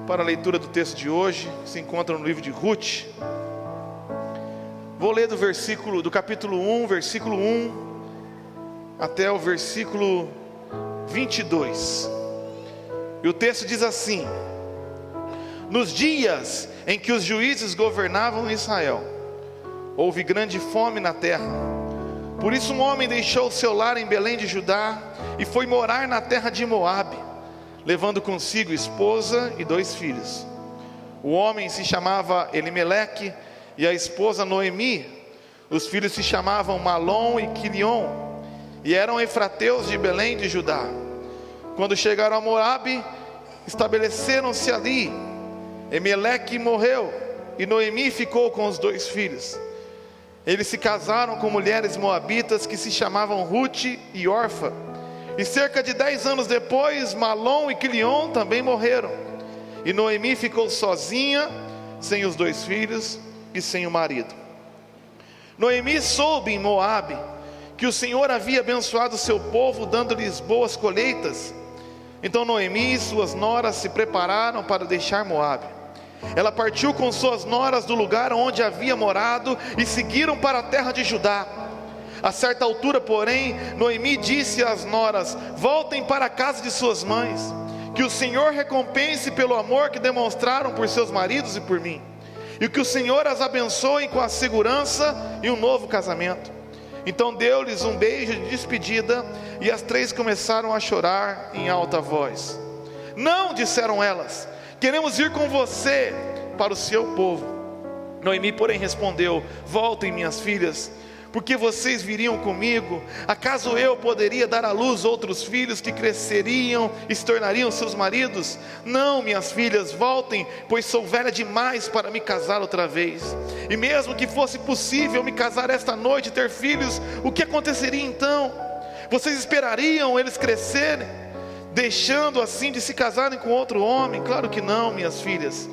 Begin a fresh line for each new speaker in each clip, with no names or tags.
para a leitura do texto de hoje, que se encontra no livro de Ruth. Vou ler do capítulo 1, versículo 1, até o versículo 22. E o texto diz assim: nos dias em que os juízes governavam Israel, houve grande fome na terra. Por isso um homem deixou seu lar em Belém de Judá e foi morar na terra de Moabe, levando consigo esposa e 2 filhos. O homem se chamava Elimeleque e a esposa Noemi. Os filhos se chamavam Malom e Quilion, e eram efrateus de Belém de Judá. Quando chegaram a Moabe, estabeleceram-se ali. Elimeleque morreu e Noemi ficou com os 2 filhos. Eles se casaram com mulheres moabitas que se chamavam Ruth e Orfa. E cerca de 10 anos depois, Malom e Quilion também morreram. E Noemi ficou sozinha, sem os 2 filhos e sem o marido. Noemi soube em Moabe que o Senhor havia abençoado o seu povo, dando-lhes boas colheitas. Então Noemi e suas noras se prepararam para deixar Moabe. Ela partiu com suas noras do lugar onde havia morado e seguiram para a terra de Judá. A certa altura, porém, Noemi disse às noras: voltem para a casa de suas mães, que o Senhor recompense pelo amor que demonstraram por seus maridos e por mim, e que o Senhor as abençoe com a segurança e um novo casamento. Então deu-lhes um beijo de despedida, e as 3 começaram a chorar em alta voz. Não, disseram elas, queremos ir com você para o seu povo. Noemi, porém, respondeu: voltem, minhas filhas, porque vocês viriam comigo? Acaso eu poderia dar à luz outros filhos que cresceriam e se tornariam seus maridos? Não, minhas filhas, voltem, pois sou velha demais para me casar outra vez. E mesmo que fosse possível me casar esta noite e ter filhos, o que aconteceria então? Vocês esperariam eles crescerem, deixando assim de se casarem com outro homem? Claro que não, minhas filhas.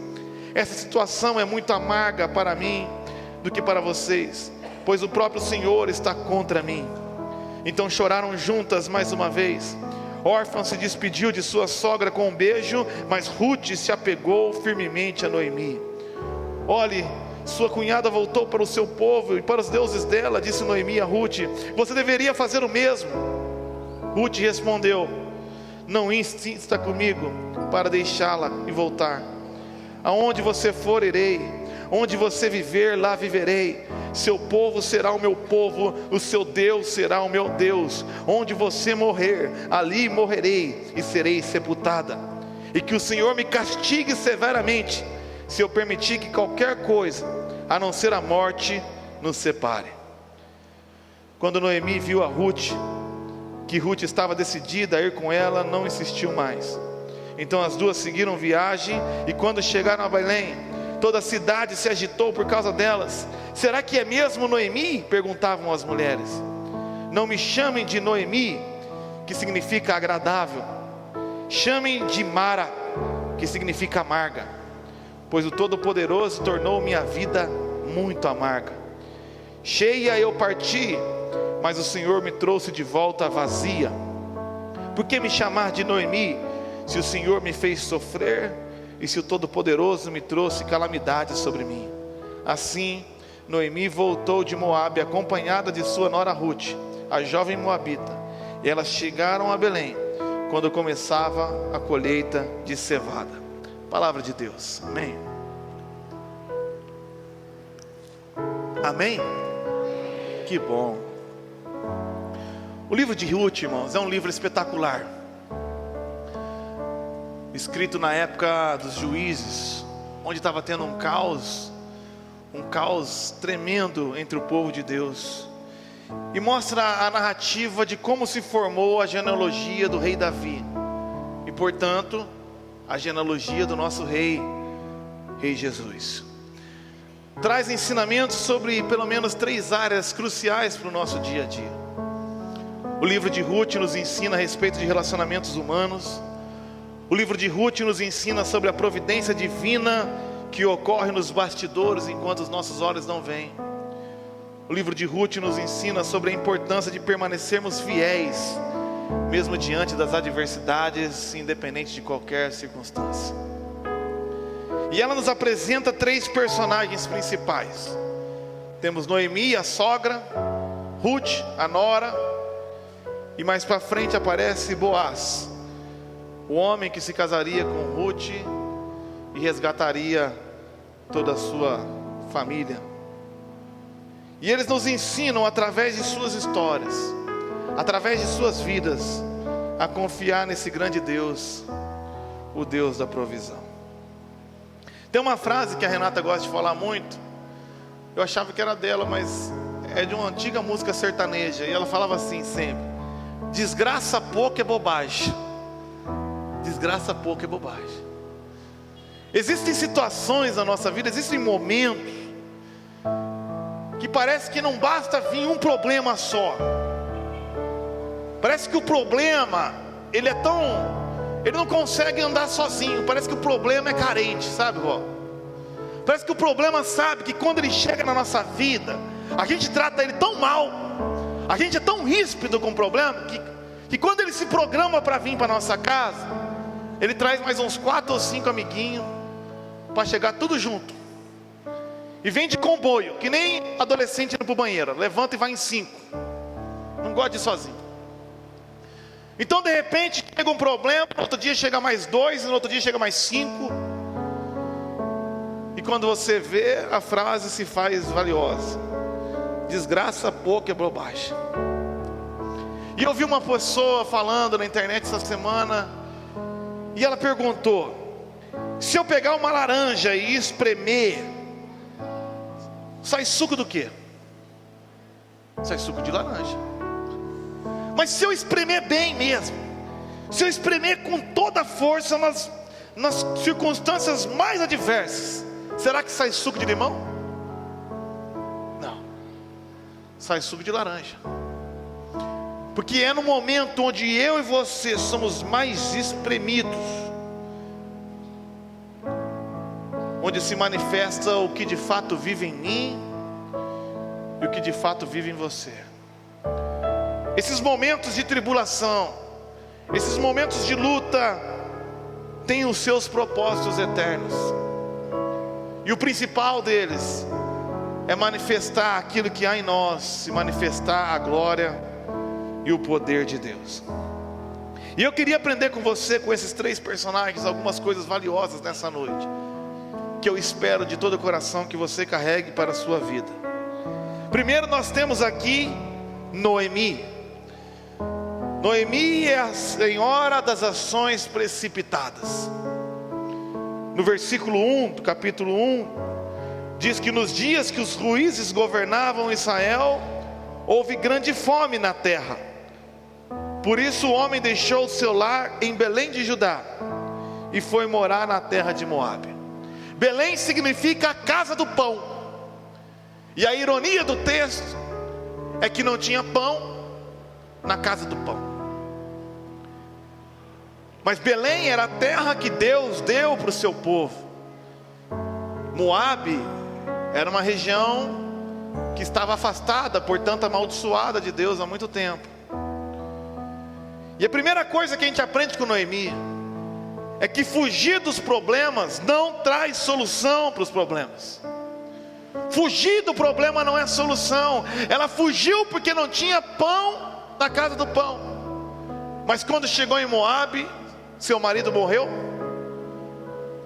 Essa situação é muito amarga para mim do que para vocês, pois o próprio Senhor está contra mim. Então choraram juntas mais uma vez. Orfa se despediu de sua sogra com um beijo, mas Ruth se apegou firmemente a Noemi. Olhe, sua cunhada voltou para o seu povo e para os deuses dela, disse Noemi a Ruth. Você deveria fazer o mesmo. Ruth respondeu: não insista comigo para deixá-la e voltar. Aonde você for, irei. Onde você viver, lá viverei. Seu povo será o meu povo, o seu Deus será o meu Deus. Onde você morrer, ali morrerei e serei sepultada. E que o Senhor me castigue severamente, se eu permitir que qualquer coisa, a não ser a morte, nos separe. Quando Noemi viu a Ruth, que Ruth estava decidida a ir com ela, não insistiu mais. Então as 2 seguiram viagem, e quando chegaram a Belém, toda a cidade se agitou por causa delas. Será que é mesmo Noemi? Perguntavam as mulheres. Não me chamem de Noemi, que significa agradável. Chamem de Mara, que significa amarga, pois o Todo-Poderoso tornou minha vida muito amarga. Cheia eu parti, mas o Senhor me trouxe de volta vazia. Por que me chamar de Noemi, se o Senhor me fez sofrer, e se o Todo-Poderoso me trouxe calamidade sobre mim? Assim, Noemi voltou de Moabe, acompanhada de sua nora Ruth, a jovem moabita. E elas chegaram a Belém, quando começava a colheita de cevada. Palavra de Deus, amém? Amém? Que bom. O livro de Ruth, irmãos, é um livro espetacular, escrito na época dos juízes, onde estava tendo um caos tremendo entre o povo de Deus, e mostra a narrativa de como se formou a genealogia do rei Davi, e portanto, a genealogia do nosso rei Jesus. Traz ensinamentos sobre pelo menos 3 áreas cruciais para o nosso dia a dia. O livro de Ruth nos ensina a respeito de relacionamentos humanos. O livro de Ruth nos ensina sobre a providência divina que ocorre nos bastidores enquanto os nossos olhos não veem. O livro de Ruth nos ensina sobre a importância de permanecermos fiéis, mesmo diante das adversidades, independente de qualquer circunstância. E ela nos apresenta 3 personagens principais. Temos Noemi, a sogra, Ruth, a nora, e mais para frente aparece Boaz, o homem que se casaria com Ruth e resgataria toda a sua família. E eles nos ensinam através de suas histórias, através de suas vidas, a confiar nesse grande Deus, o Deus da provisão. Tem uma frase que a Renata gosta de falar muito. Eu achava que era dela, mas é de uma antiga música sertaneja. E ela falava assim sempre: desgraça pouco é bobagem. Desgraça pouco é bobagem. Existem situações na nossa vida, existem momentos que parece que não basta vir um problema só. Parece que o problema, ele não consegue andar sozinho. Parece que o problema é carente, sabe, vó? Parece que o problema sabe que quando ele chega na nossa vida, a gente trata ele tão mal, a gente é tão ríspido com o problema, que quando ele se programa para vir para nossa casa, ele traz mais uns 4 ou 5 amiguinhos, para chegar tudo junto. E vem de comboio, que nem adolescente indo para o banheiro, levanta e vai em 5. Não gosta de ir sozinho. Então de repente chega um problema, no outro dia chega mais 2, no outro dia chega mais 5. E quando você vê, a frase se faz valiosa: desgraça pouco é bobagem. E eu vi uma pessoa falando na internet essa semana, e ela perguntou: se eu pegar uma laranja e espremer, sai suco do quê? Sai suco de laranja. Mas se eu espremer bem mesmo, se eu espremer com toda a força nas circunstâncias mais adversas, será que sai suco de limão? Não, sai suco de laranja. Porque é no momento onde eu e você somos mais espremidos, onde se manifesta o que de fato vive em mim e o que de fato vive em você. Esses momentos de tribulação, esses momentos de luta, têm os seus propósitos eternos. E o principal deles é manifestar aquilo que há em nós, se manifestar a glória e o poder de Deus. E eu queria aprender com você, com esses 3 personagens, algumas coisas valiosas nessa noite, que eu espero de todo o coração que você carregue para a sua vida. Primeiro nós temos aqui Noemi. Noemi é a senhora das ações precipitadas. No versículo 1 do capítulo 1, diz que nos dias que os juízes governavam Israel, houve grande fome na terra. Por isso o homem deixou o seu lar em Belém de Judá e foi morar na terra de Moabe. Belém significa a casa do pão. E a ironia do texto é que não tinha pão na casa do pão. Mas Belém era a terra que Deus deu para o seu povo. Moabe era uma região que estava afastada, portanto amaldiçoada de Deus há muito tempo. E a primeira coisa que a gente aprende com Noemi é que fugir dos problemas não traz solução para os problemas. Fugir do problema não é solução. Ela fugiu porque não tinha pão na casa do pão. Mas quando chegou em Moabe, seu marido morreu.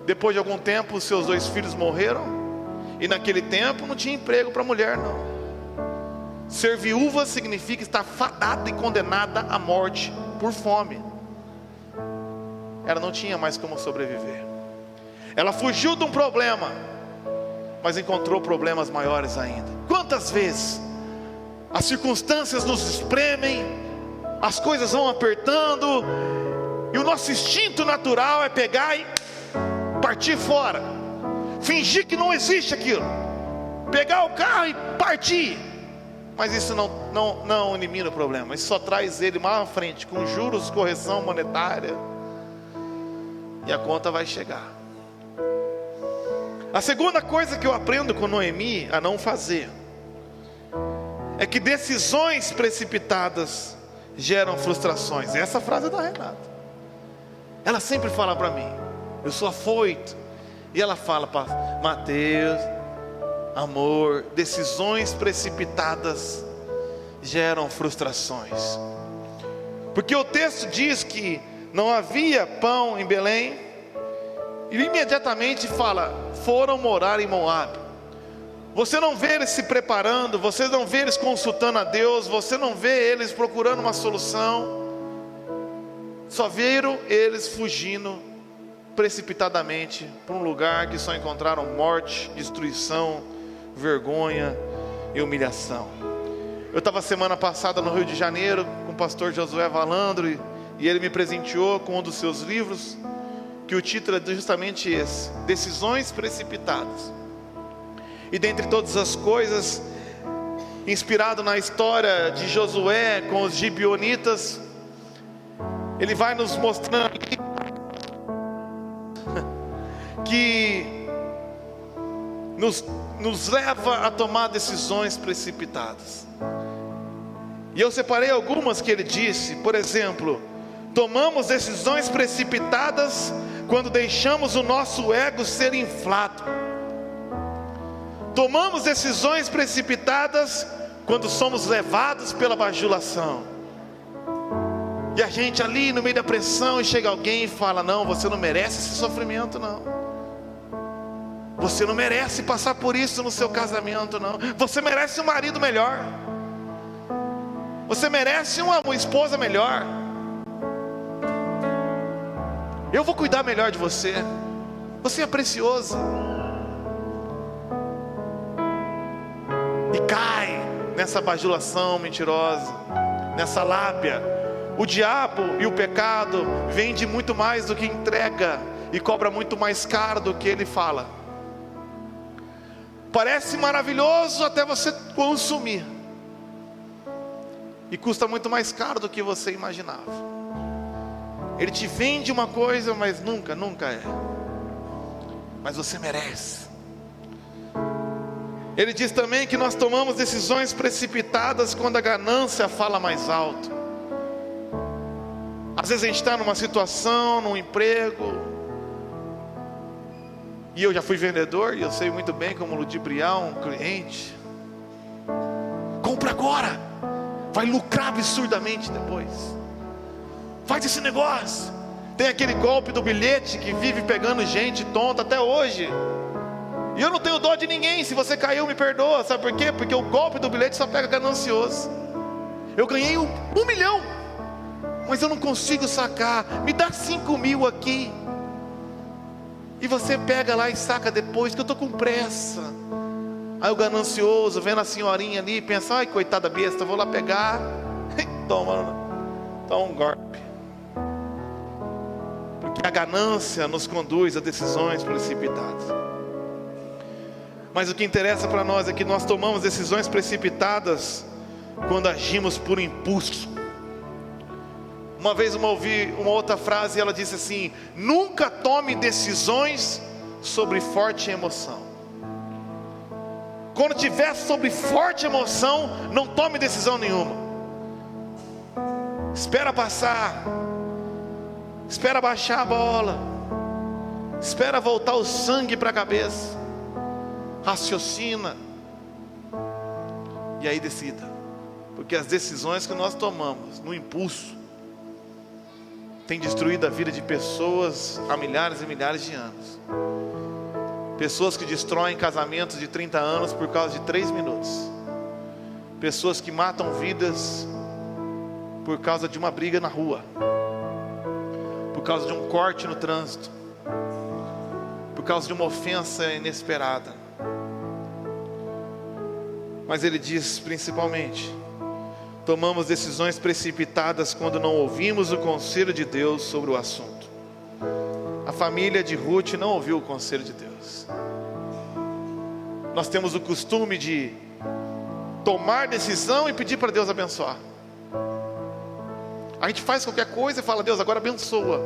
Depois de algum tempo, seus 2 filhos morreram. E naquele tempo não tinha emprego para a mulher, não. Ser viúva significa estar fadada e condenada à morte por fome. Ela não tinha mais como sobreviver. Ela fugiu de um problema, mas encontrou problemas maiores ainda. Quantas vezes as circunstâncias nos espremem, as coisas vão apertando, e o nosso instinto natural é pegar e partir fora, fingir que não existe aquilo, pegar o carro e partir. Mas isso não elimina o problema, isso só traz ele mais à frente, com juros, correção monetária, e a conta vai chegar. A segunda coisa que eu aprendo com Noemi a não fazer é que decisões precipitadas geram frustrações. Essa frase é da Renata. Ela sempre fala para mim: eu sou afoito, E ela fala para Mateus: amor, decisões precipitadas geram frustrações. Porque o texto diz que não havia pão em Belém, e imediatamente fala: foram morar em Moabe. Você não vê eles se preparando, você não vê eles consultando a Deus, você não vê eles procurando uma solução. Só viram eles fugindo precipitadamente para um lugar que só encontraram morte, destruição, vergonha e humilhação. Eu estava semana passada no Rio de Janeiro com o pastor Josué Valandro, e ele me presenteou com um dos seus livros, que o título é justamente esse: Decisões Precipitadas. E dentre todas as coisas, inspirado na história de Josué com os gibeonitas, ele vai nos mostrando que nos leva a tomar decisões precipitadas. E eu separei algumas que ele disse. Por exemplo, tomamos decisões precipitadas quando deixamos o nosso ego ser inflado. Tomamos decisões precipitadas quando somos levados pela bajulação. E a gente ali no meio da pressão, e chega alguém e fala: não, você não merece esse sofrimento, não. Você não merece passar por isso no seu casamento, não. Você merece um marido melhor. Você merece uma esposa melhor. Eu vou cuidar melhor de você. Você é precioso. E cai nessa bajulação mentirosa, nessa lábia. O diabo e o pecado vende muito mais do que entrega, e cobra muito mais caro do que ele fala. Parece maravilhoso até você consumir, e custa muito mais caro do que você imaginava. Ele te vende uma coisa, mas nunca é. Mas você merece. Ele diz também que nós tomamos decisões precipitadas quando a ganância fala mais alto. Às vezes a gente está numa situação, num emprego, e eu já fui vendedor, e eu sei muito bem como ludibriar um cliente. Compra agora, vai lucrar absurdamente depois. Faz esse negócio. Tem aquele golpe do bilhete que vive pegando gente tonta até hoje. E eu não tenho dó de ninguém. Se você caiu, me perdoa. Sabe por quê? Porque o golpe do bilhete só pega ganancioso. Eu ganhei 1 milhão, mas eu não consigo sacar. Me dá 5 mil aqui. E você pega lá e saca depois, que eu estou com pressa. Aí o ganancioso, vendo a senhorinha ali, pensa: ai, coitada besta, vou lá pegar. Toma um golpe. Porque a ganância nos conduz a decisões precipitadas. Mas o que interessa para nós é que nós tomamos decisões precipitadas quando agimos por impulso. Uma vez eu ouvi uma outra frase, e ela disse assim: nunca tome decisões sobre forte emoção. Quando tiver sobre forte emoção, não tome decisão nenhuma. Espera passar, espera baixar a bola, espera voltar o sangue para a cabeça, raciocina, e aí decida. Porque as decisões que nós tomamos no impulso tem destruído a vida de pessoas há milhares e milhares de anos. Pessoas que destroem casamentos de 30 anos por causa de 3 minutos. Pessoas que matam vidas por causa de uma briga na rua, por causa de um corte no trânsito, por causa de uma ofensa inesperada. Mas ele diz principalmente: tomamos decisões precipitadas quando não ouvimos o conselho de Deus sobre o assunto. A família de Ruth não ouviu o conselho de Deus. Nós temos o costume de tomar decisão e pedir para Deus abençoar. A gente faz qualquer coisa e fala: Deus, agora abençoa.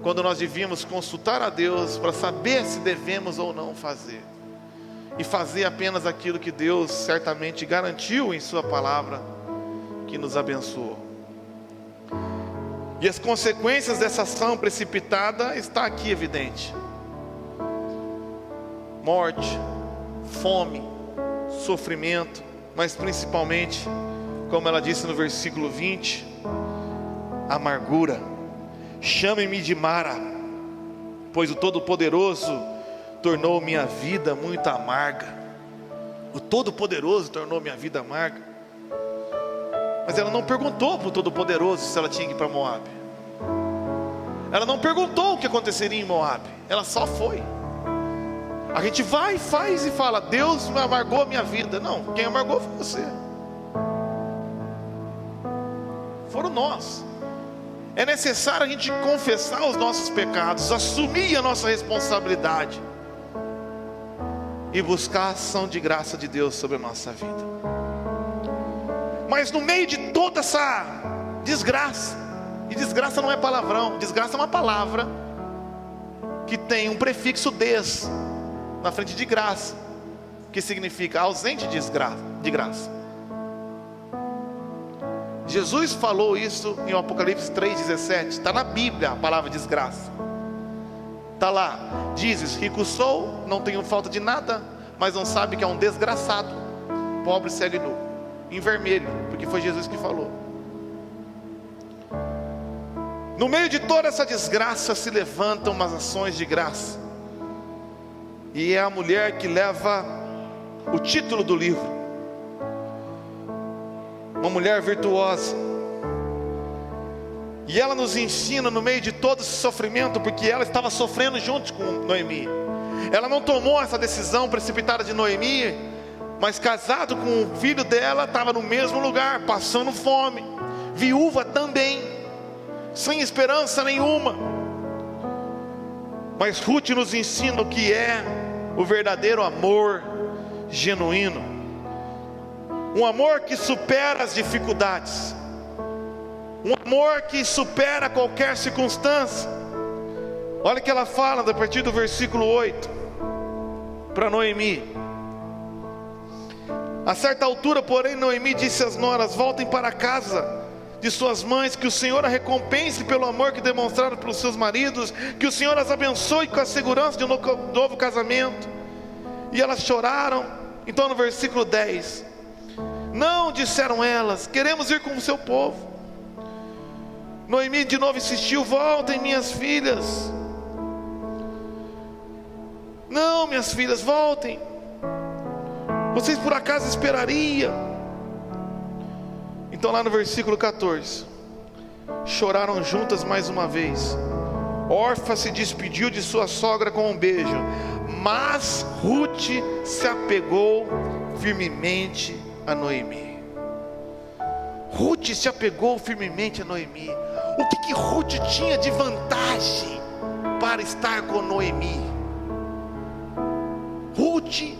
Quando nós devíamos consultar a Deus para saber se devemos ou não fazer. E fazer apenas aquilo que Deus certamente garantiu em sua palavra, que nos abençoou. E as consequências dessa ação precipitada está aqui evidente. morte, fome, sofrimento, mas principalmente, como ela disse no versículo 20, amargura. Chame-me de Mara, pois o Todo-Poderoso tornou minha vida muito amarga. O Todo-Poderoso tornou minha vida amarga. Mas ela não perguntou para o Todo-Poderoso se ela tinha que ir para Moabe. Ela não perguntou o que aconteceria em Moabe. Ela só foi. A gente vai, faz e fala: Deus amargou a minha vida. Não, quem amargou foi você. Foram nós. É necessário a gente confessar os nossos pecados, assumir a nossa responsabilidade e buscar a ação de graça de Deus sobre a nossa vida. Mas no meio de toda essa desgraça, e desgraça não é palavrão, desgraça é uma palavra que tem um prefixo des na frente de graça, que significa ausente de graça. Jesus falou isso em Apocalipse 3,17. Está na Bíblia a palavra desgraça. Está lá: dizes, rico sou, não tenho falta de nada, mas não sabe que é um desgraçado, pobre, cego e nu. Em vermelho, porque foi Jesus que falou. No meio de toda essa desgraça se levantam umas ações de graça, e é a mulher que leva o título do livro. Uma mulher virtuosa. E ela nos ensina no meio de todo esse sofrimento, porque ela estava sofrendo junto com Noemi. Ela não tomou essa decisão precipitada de Noemi, mas casado com o filho dela, estava no mesmo lugar, passando fome, viúva também, sem esperança nenhuma. Mas Ruth nos ensina o que é o verdadeiro amor genuíno. Um amor que supera as dificuldades, um amor que supera qualquer circunstância. Olha o que ela fala a partir do versículo 8 para Noemi. A certa altura, porém, Noemi disse às noras: voltem para a casa de suas mães, que o Senhor a recompense pelo amor que demonstraram pelos seus maridos, que o Senhor as abençoe com a segurança de um novo casamento. E elas choraram. Então no versículo 10: não, disseram elas, queremos ir com o seu povo. Noemi de novo insistiu: voltem, minhas filhas. Não, minhas filhas, voltem. Vocês por acaso esperariam? Então lá no versículo 14, choraram juntas mais uma vez. Orfa se despediu de sua sogra com um beijo, mas Ruth se apegou firmemente a Noemi. Ruth se apegou firmemente a Noemi. O que Ruth tinha de vantagem para estar com Noemi? Ruth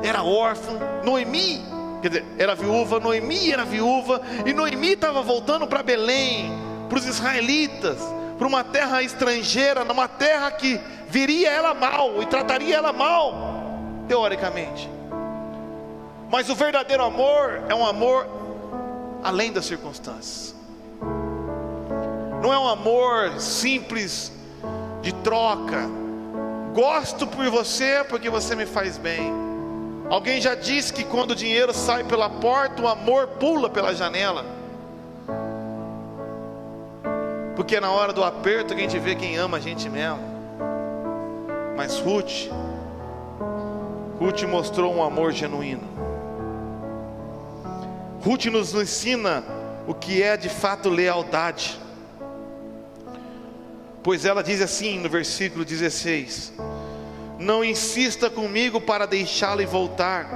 era órfã, Noemi, quer dizer, era viúva, Noemi era viúva, e Noemi estava voltando para Belém, para os israelitas, para uma terra estrangeira, numa terra que viria ela mal e trataria ela mal, teoricamente. Mas o verdadeiro amor é um amor além das circunstâncias. Não é um amor simples de troca. Gosto por você porque você me faz bem. Alguém já disse que quando o dinheiro sai pela porta, o amor pula pela janela. Porque na hora do aperto a gente vê quem ama a gente mesmo. Mas Ruth mostrou um amor genuíno. Ruth nos ensina o que é de fato lealdade. Pois ela diz assim no versículo 16: não insista comigo para deixá-la e voltar,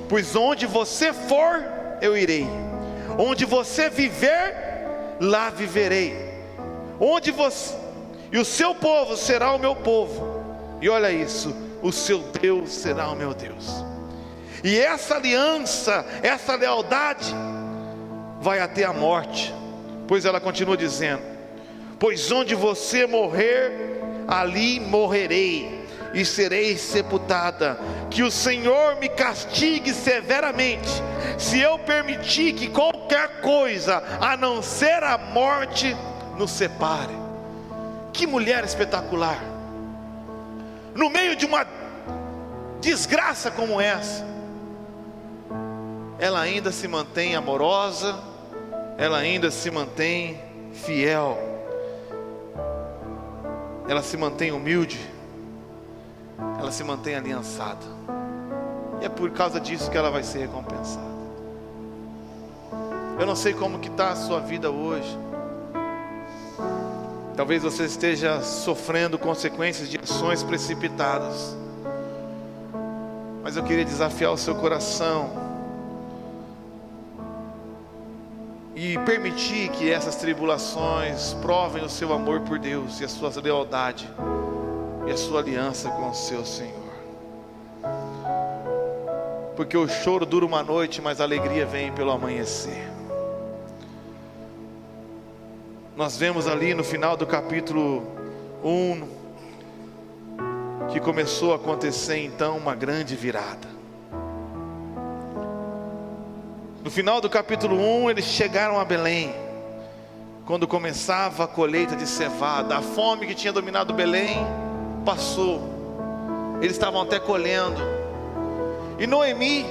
pois onde você for, eu irei. Onde você viver, lá viverei. Onde você e o seu povo será o meu povo. E olha isso, o seu Deus será o meu Deus. E essa aliança, essa lealdade vai até a morte. Pois ela continua dizendo: pois onde você morrer, ali morrerei e serei sepultada. Que o Senhor me castigue severamente, se eu permitir que qualquer coisa, a não ser a morte, nos separe. Que mulher espetacular! No meio de uma desgraça como essa, ela ainda se mantém amorosa, ela ainda se mantém fiel, ela se mantém humilde, ela se mantém aliançada, e é por causa disso que ela vai ser recompensada. Eu não sei como que está a sua vida hoje. Talvez você esteja sofrendo consequências de ações precipitadas, mas eu queria desafiar o seu coração e permitir que essas tribulações provem o seu amor por Deus e a sua lealdade e a sua aliança com o seu Senhor. Porque o choro dura uma noite, mas a alegria vem pelo amanhecer. Nós vemos ali no final do capítulo 1 que começou a acontecer então uma grande virada. No final do capítulo 1, eles chegaram a Belém, quando começava a colheita de cevada. A fome que tinha dominado Belém passou, eles estavam até colhendo. E Noemi,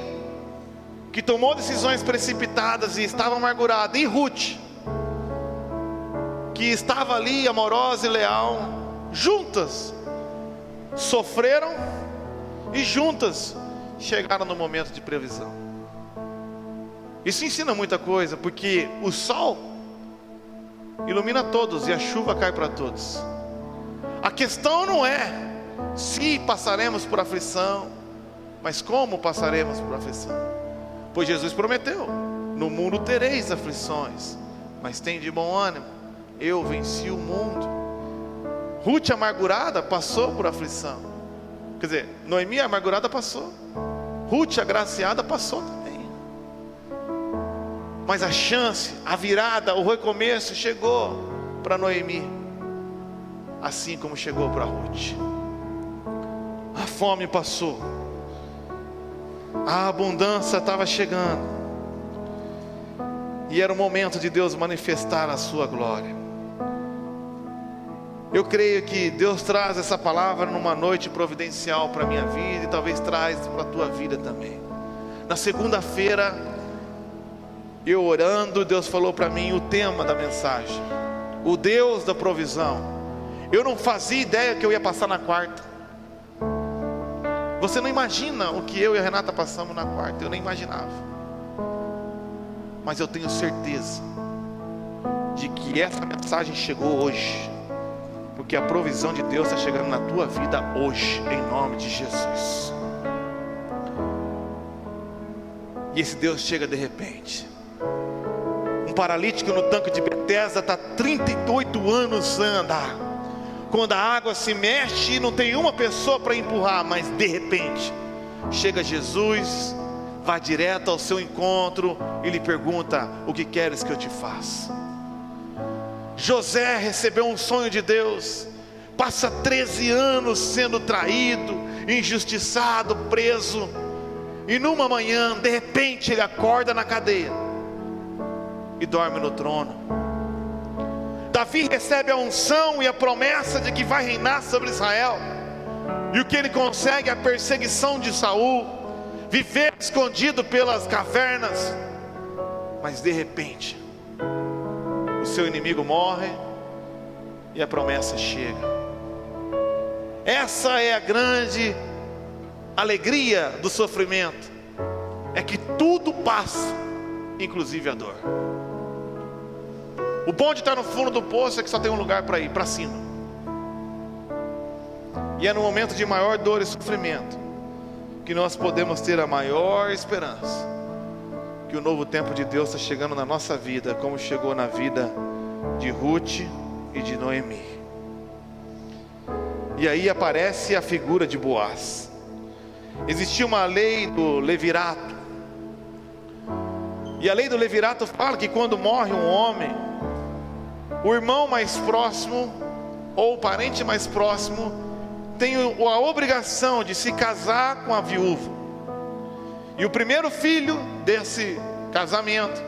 que tomou decisões precipitadas e estava amargurada, e Ruth, que estava ali amorosa e leal, juntas sofreram e juntas chegaram no momento de previsão. Isso ensina muita coisa, porque o sol ilumina todos e a chuva cai para todos. A questão não é se passaremos por aflição, mas como passaremos por aflição. Pois Jesus prometeu: no mundo tereis aflições, mas tem de bom ânimo, eu venci o mundo. Ruth amargurada passou por aflição. Quer dizer, Noemi amargurada passou, Ruth agraciada passou também. Mas a chance, a virada, o recomeço chegou para Noemi, assim como chegou para Ruth. A fome passou, a abundância estava chegando, e era o momento de Deus manifestar a sua glória. Eu creio que Deus traz essa palavra numa noite providencial para a minha vida, e talvez traz para a tua vida também. Na segunda-feira, eu orando, Deus falou para mim o tema da mensagem: o Deus da provisão. Eu não fazia ideia que eu ia passar na quarta. Você não imagina o que eu e a Renata passamos na quarta, eu nem imaginava. Mas eu tenho certeza de que essa mensagem chegou hoje, porque a provisão de Deus está chegando na tua vida hoje, em nome de Jesus. E esse Deus chega de repente. Um paralítico no tanque de Betesda está 38 anos sem andar. Quando a água se mexe e não tem uma pessoa para empurrar, mas de repente chega Jesus, vai direto ao seu encontro e lhe pergunta: o que queres que eu te faça? José recebeu um sonho de Deus, passa 13 anos sendo traído, injustiçado, preso, e numa manhã, de repente, ele acorda na cadeia e dorme no trono. Davi recebe a unção e a promessa de que vai reinar sobre Israel, e o que ele consegue é a perseguição de Saul, viver escondido pelas cavernas. Mas de repente, o seu inimigo morre e a promessa chega. Essa é a grande alegria do sofrimento, é que tudo passa, inclusive a dor. O bom de estar no fundo do poço é que só tem um lugar para ir, para cima. E é no momento de maior dor e sofrimento que nós podemos ter a maior esperança que o novo tempo de Deus está chegando na nossa vida, como chegou na vida de Ruth e de Noemi. E aí aparece a figura de Boaz. Existia uma lei do levirato, e a lei do levirato fala que quando morre um homem, o irmão mais próximo ou o parente mais próximo tem a obrigação de se casar com a viúva, e o primeiro filho desse casamento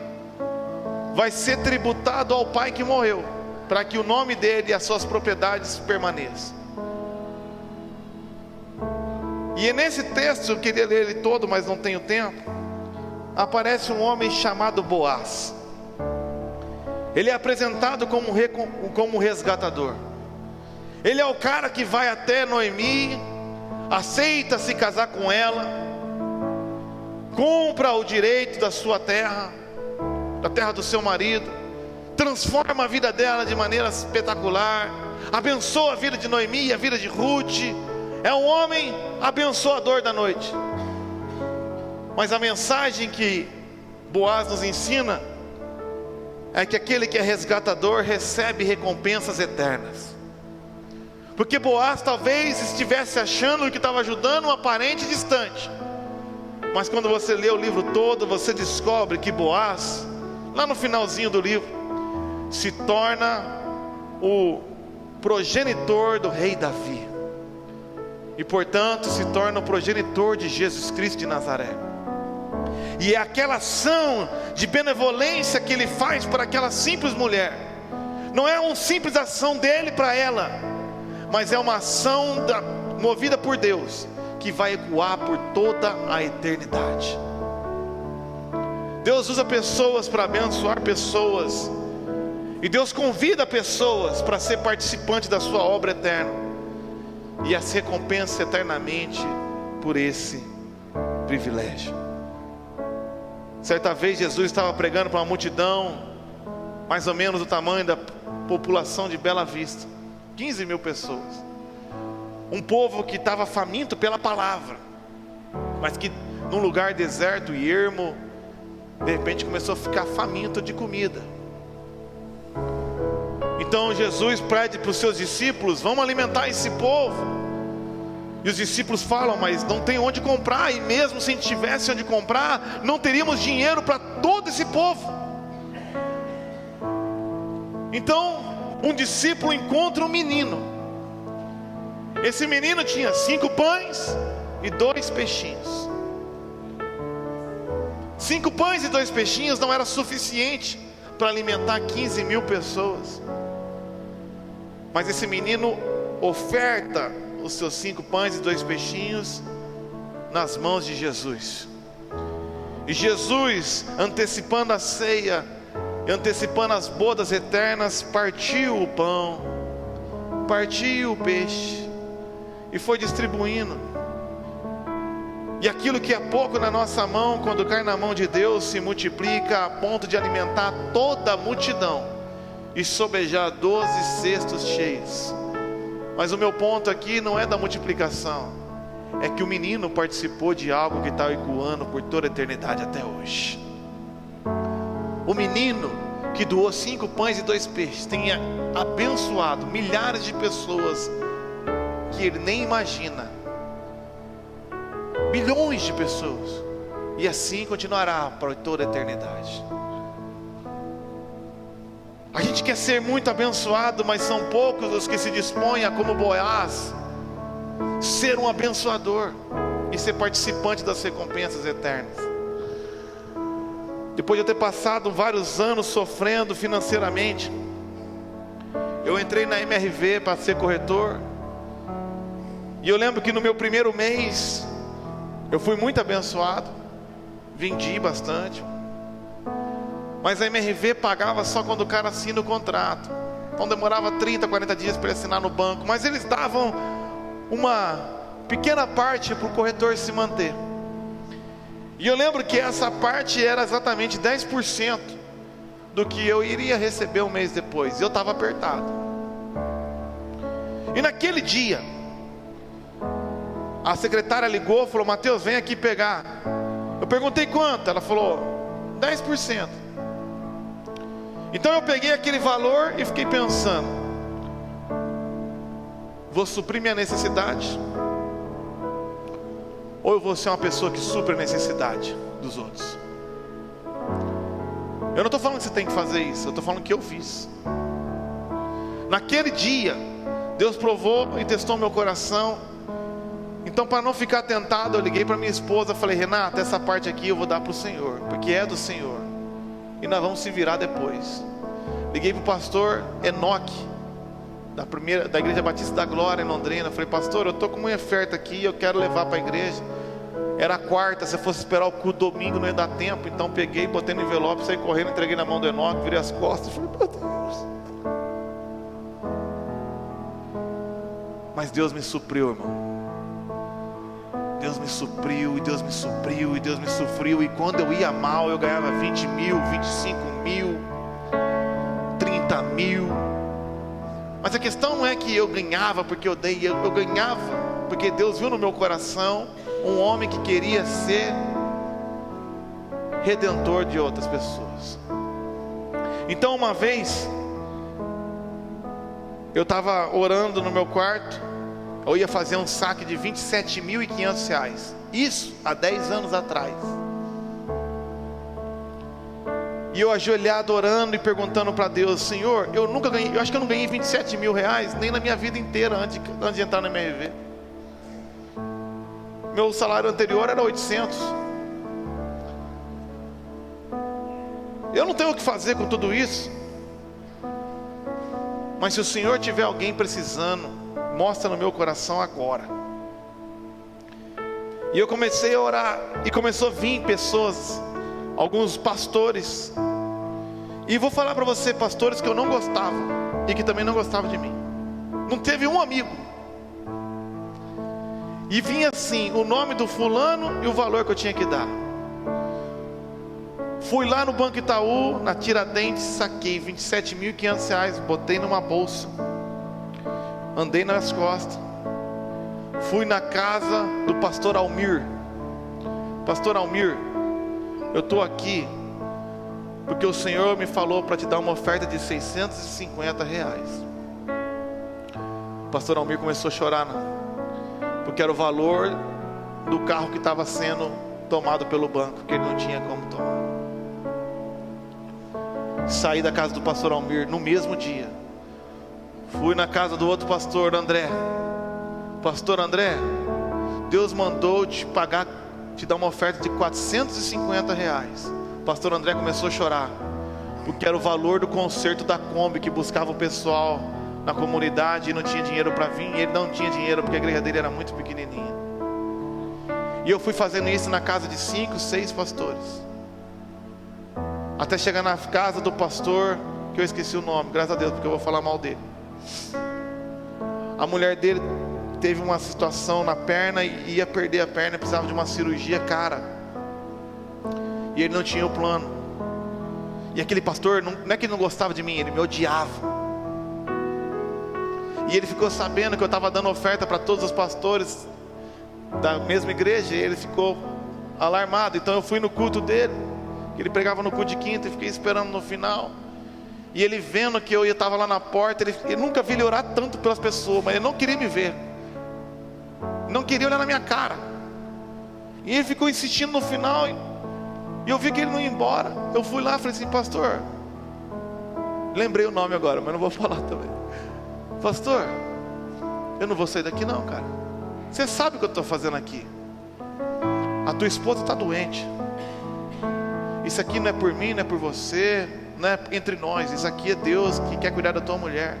vai ser tributado ao pai que morreu, para que o nome dele e as suas propriedades permaneçam. E nesse texto, eu queria ler ele todo, mas não tenho tempo. Aparece um homem chamado Boaz. Ele é apresentado como resgatador. Ele é o cara que vai até Noemi, aceita se casar com ela, compra o direito da sua terra, da terra do seu marido, transforma a vida dela de maneira espetacular, abençoa a vida de Noemi e a vida de Ruth. É um homem abençoador da noite. Mas a mensagem que Boaz nos ensina é que aquele que é resgatador recebe recompensas eternas. Porque Boaz talvez estivesse achando que estava ajudando um parente distante, mas quando você lê o livro todo, você descobre que Boaz, lá no finalzinho do livro, se torna o progenitor do rei Davi, e portanto se torna o progenitor de Jesus Cristo de Nazaré. E é aquela ação de benevolência que ele faz para aquela simples mulher, não é uma simples ação dele para ela, mas é uma ação movida por Deus, que vai ecoar por toda a eternidade. Deus usa pessoas para abençoar pessoas, e Deus convida pessoas para ser participante da sua obra eterna, e as recompensa eternamente por esse privilégio. Certa vez Jesus estava pregando para uma multidão, mais ou menos do tamanho da população de Bela Vista, 15 mil pessoas. Um povo que estava faminto pela palavra, mas que num lugar deserto e ermo, de repente começou a ficar faminto de comida. Então Jesus pede para os seus discípulos: vamos alimentar esse povo. E os discípulos falam: mas não tem onde comprar, e mesmo se tivesse onde comprar, não teríamos dinheiro para todo esse povo. Então um discípulo encontra um menino. Esse menino tinha 5 pães e 2 peixinhos. 5 pães e 2 peixinhos não era suficiente para alimentar 15 mil pessoas. Mas esse menino oferta os seus 5 pães e 2 peixinhos nas mãos de Jesus. E Jesus, antecipando a ceia, antecipando as bodas eternas, partiu o pão, partiu o peixe e foi distribuindo. E aquilo que é pouco na nossa mão, quando cai na mão de Deus, se multiplica a ponto de alimentar toda a multidão e sobejar 12 cestos cheios. Mas o meu ponto aqui não é da multiplicação, é que o menino participou de algo que está ecoando por toda a eternidade até hoje. O menino que doou 5 pães e 2 peixes tem abençoado milhares de pessoas que ele nem imagina, bilhões de pessoas, e assim continuará para toda a eternidade. A gente quer ser muito abençoado, mas são poucos os que se dispõem a, como Boaz, ser um abençoador e ser participante das recompensas eternas. Depois de eu ter passado vários anos sofrendo financeiramente, eu entrei na MRV para ser corretor. E eu lembro que no meu primeiro mês eu fui muito abençoado, vendi bastante. Mas a MRV pagava só quando o cara assina o contrato. Então demorava 30, 40 dias para ele assinar no banco. Mas eles davam uma pequena parte para o corretor se manter. E eu lembro que essa parte era exatamente 10% do que eu iria receber um mês depois. E eu estava apertado. E naquele dia, a secretária ligou e falou: Mateus, vem aqui pegar. Eu perguntei quanto? Ela falou: 10%. Então eu peguei aquele valor e fiquei pensando: vou suprir minha necessidade, ou eu vou ser uma pessoa que supre a necessidade dos outros? Eu não estou falando que você tem que fazer isso, eu estou falando que eu fiz. Naquele dia, Deus provou e testou meu coração. Então, para não ficar tentado, eu liguei para minha esposa, falei: Renata, essa parte aqui eu vou dar para o Senhor, porque é do Senhor, e nós vamos se virar depois. Liguei para o pastor Enoque, da Igreja Batista da Glória em Londrina. Eu falei: pastor, eu estou com uma oferta aqui, eu quero levar para a igreja. Era quarta, se eu fosse esperar o culto domingo não ia dar tempo. Então peguei, botei no envelope, saí correndo, entreguei na mão do Enoque, virei as costas e falei: meu Deus. Mas Deus me supriu, irmão. Deus me supriu, e Deus me supriu, e Deus me supriu. E quando eu ia mal, eu ganhava 20 mil, 25 mil, 30 mil. Mas a questão não é que eu ganhava porque eu dei, eu ganhava porque Deus viu no meu coração um homem que queria ser redentor de outras pessoas. Então uma vez, eu estava orando no meu quarto, eu ia fazer um saque de R$27.500, isso há 10 anos atrás. E eu ajoelhado orando e perguntando para Deus: Senhor, eu nunca ganhei, eu acho que eu não ganhei 27 mil reais nem na minha vida inteira antes de entrar na MRV. Meu salário anterior era 800. Eu não tenho o que fazer com tudo isso. Mas se o Senhor tiver alguém precisando, mostra no meu coração agora. E eu comecei a orar, e começou a vir pessoas, alguns pastores. E vou falar para você, pastores que eu não gostava, e que também não gostavam de mim. Não teve um amigo. E vinha assim, o nome do fulano e o valor que eu tinha que dar. Fui lá no Banco Itaú, na Tiradentes, saquei R$27.500, botei numa bolsa, andei nas costas, fui na casa do pastor Almir. Pastor Almir, eu estou aqui porque o Senhor me falou para te dar uma oferta de R$650. O pastor Almir começou a chorar, porque era o valor do carro que estava sendo tomado pelo banco, que ele não tinha como tomar. Saí da casa do pastor Almir no mesmo dia, fui na casa do outro pastor André. Pastor André, Deus mandou te dar uma oferta de R$450. Pastor André começou a chorar, porque era o valor do conserto da Kombi que buscava o pessoal na comunidade e não tinha dinheiro para vir. E ele não tinha dinheiro porque a igreja dele era muito pequenininha. E eu fui fazendo isso na casa de 5, 6 pastores, até chegar na casa do pastor, que eu esqueci o nome, graças a Deus, porque eu vou falar mal dele. A mulher dele teve uma situação na perna e ia perder a perna, precisava de uma cirurgia cara, e ele não tinha o plano. E aquele pastor, não é que ele não gostava de mim, ele me odiava. E ele ficou sabendo que eu estava dando oferta para todos os pastores da mesma igreja, e ele ficou alarmado. Então eu fui no culto dele, que ele pregava no culto de quinta, e fiquei esperando no final. E ele vendo que eu estava lá na porta, ele nunca vi ele orar tanto pelas pessoas, mas ele não queria me ver, não queria olhar na minha cara. E ele ficou insistindo no final, e eu vi que ele não ia embora. Eu fui lá e falei assim: pastor, lembrei o nome agora, mas não vou falar também. Pastor, eu não vou sair daqui não, cara. Você sabe o que eu estou fazendo aqui. A tua esposa está doente. Isso aqui não é por mim, não é por você, não é entre nós. Isso aqui é Deus que quer cuidar da tua mulher.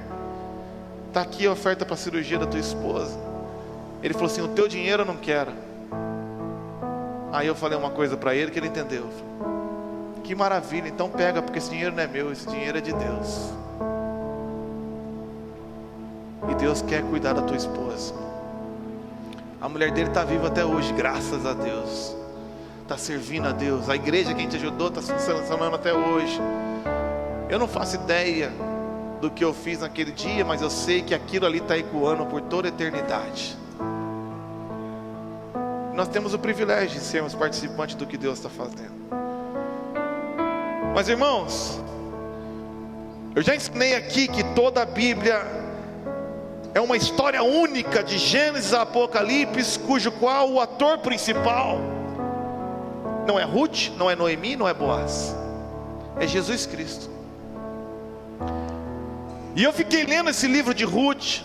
Está aqui a oferta para a cirurgia da tua esposa. Ele falou assim: o teu dinheiro eu não quero. Aí eu falei uma coisa para ele que ele entendeu. Que maravilha, então pega, porque esse dinheiro não é meu, esse dinheiro é de Deus. E Deus quer cuidar da tua esposa. A mulher dele está viva até hoje, graças a Deus. Está servindo a Deus. A igreja que a gente ajudou está funcionando até hoje. Eu não faço ideia do que eu fiz naquele dia, mas eu sei que aquilo ali está ecoando por toda a eternidade. Nós temos o privilégio de sermos participantes do que Deus está fazendo. Mas irmãos, eu já ensinei aqui que toda a Bíblia é uma história única, de Gênesis a Apocalipse, cujo qual o ator principal não é Ruth, não é Noemi, não é Boaz, é Jesus Cristo. E eu fiquei lendo esse livro de Ruth,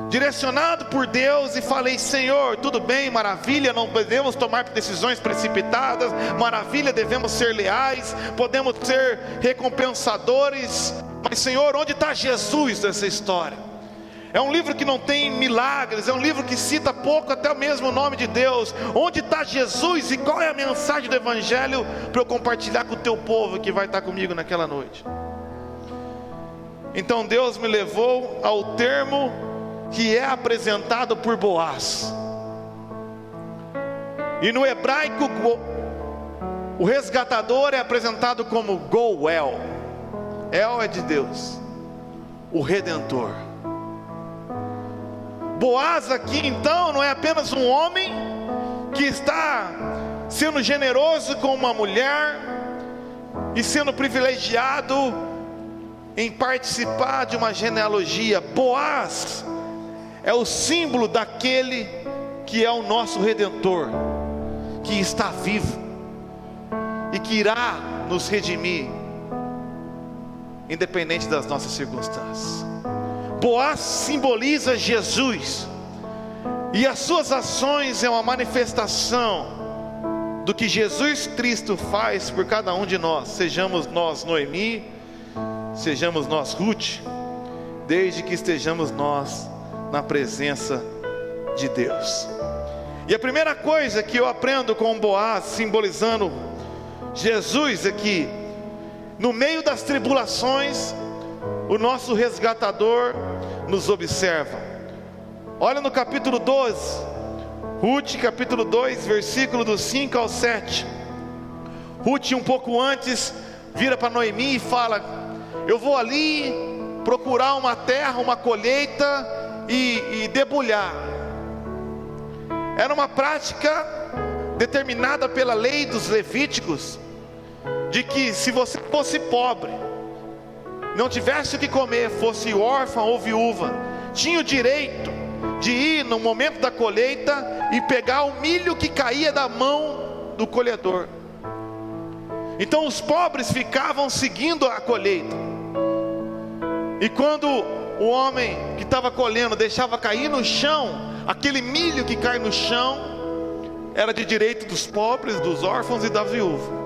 direcionado por Deus, e falei: Senhor, tudo bem, maravilha, não podemos tomar decisões precipitadas, maravilha, devemos ser leais, podemos ser recompensadores, mas Senhor, onde está Jesus nessa história? É um livro que não tem milagres, é um livro que cita pouco, até mesmo o nome de Deus. Onde está Jesus e qual é a mensagem do Evangelho para eu compartilhar com o teu povo que vai estar comigo naquela noite? Então Deus me levou ao termo que é apresentado por Boaz. E no hebraico, o resgatador é apresentado como Goel. El é de Deus, o Redentor. Boaz aqui então não é apenas um homem que está sendo generoso com uma mulher e sendo privilegiado em participar de uma genealogia. Boaz é o símbolo daquele que é o nosso Redentor, que está vivo e que irá nos redimir, independente das nossas circunstâncias. Boaz simboliza Jesus, e as suas ações é uma manifestação do que Jesus Cristo faz por cada um de nós, sejamos nós Noemi, sejamos nós Ruth, desde que estejamos nós na presença de Deus. E a primeira coisa que eu aprendo com Boaz, simbolizando Jesus, é que no meio das tribulações, o nosso resgatador nos observa. Olha no capítulo 12, Ruth capítulo 2, versículo do 5 ao 7. Ruth um pouco antes vira para Noemi e fala: eu vou ali procurar uma terra, uma colheita e debulhar. Era uma prática determinada pela lei dos levíticos, de que se você fosse pobre, não tivesse o que comer, fosse órfã ou viúva, tinha o direito de ir no momento da colheita e pegar o milho que caía da mão do colhedor. Então os pobres ficavam seguindo a colheita, e quando o homem que estava colhendo deixava cair no chão, aquele milho que cai no chão era de direito dos pobres, dos órfãos e da viúva.